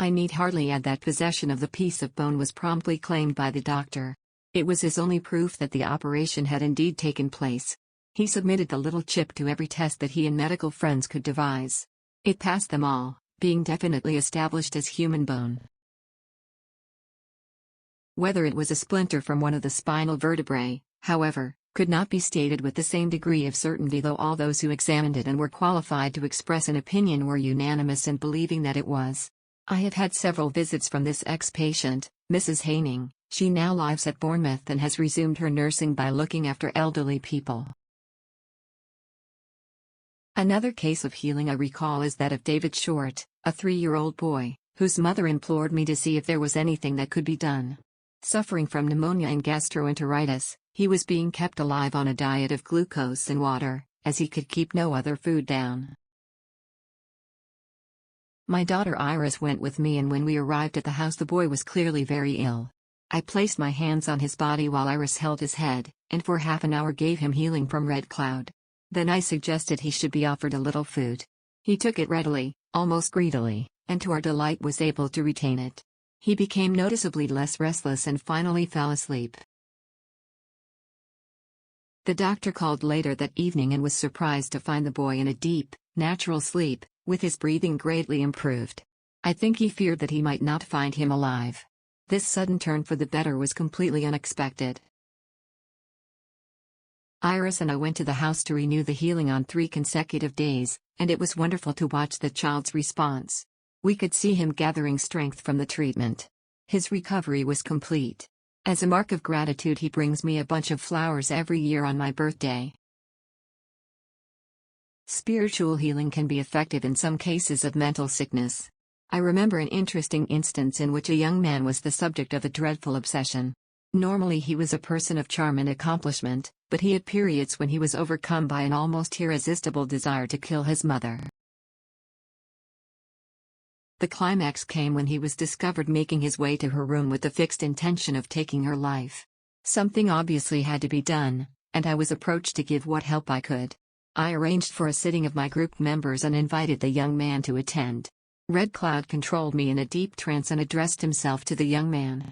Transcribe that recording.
I need hardly add that possession of the piece of bone was promptly claimed by the doctor. It was his only proof that the operation had indeed taken place. He submitted the little chip to every test that he and medical friends could devise. It passed them all, being definitely established as human bone. Whether it was a splinter from one of the spinal vertebrae, however, could not be stated with the same degree of certainty, though all those who examined it and were qualified to express an opinion were unanimous in believing that it was. I have had several visits from this ex-patient, Mrs. Haining. She now lives at Bournemouth and has resumed her nursing by looking after elderly people. Another case of healing I recall is that of David Short, a 3-year-old boy, whose mother implored me to see if there was anything that could be done. Suffering from pneumonia and gastro-enteritis, he was being kept alive on a diet of glucose and water, as he could keep no other food down. My daughter Iris went with me, and when we arrived at the house the boy was clearly very ill. I placed my hands on his body while Iris held his head, and for half an hour gave him healing from Red Cloud. Then I suggested he should be offered a little food. He took it readily, almost greedily, and to our delight was able to retain it. He became noticeably less restless and finally fell asleep. The doctor called later that evening and was surprised to find the boy in a deep, natural sleep, with his breathing greatly improved. I think he feared that he might not find him alive. This sudden turn for the better was completely unexpected. Iris and I went to the house to renew the healing on 3 consecutive days, and it was wonderful to watch the child's response. We could see him gathering strength from the treatment. His recovery was complete. As a mark of gratitude, he brings me a bunch of flowers every year on my birthday. Spiritual healing can be effective in some cases of mental sickness. I remember an interesting instance in which a young man was the subject of a dreadful obsession. Normally he was a person of charm and accomplishment, but he had periods when he was overcome by an almost irresistible desire to kill his mother. The climax came when he was discovered making his way to her room with the fixed intention of taking her life. Something obviously had to be done, and I was approached to give what help I could. I arranged for a sitting of my group members and invited the young man to attend. Red Cloud controlled me in a deep trance and addressed himself to the young man.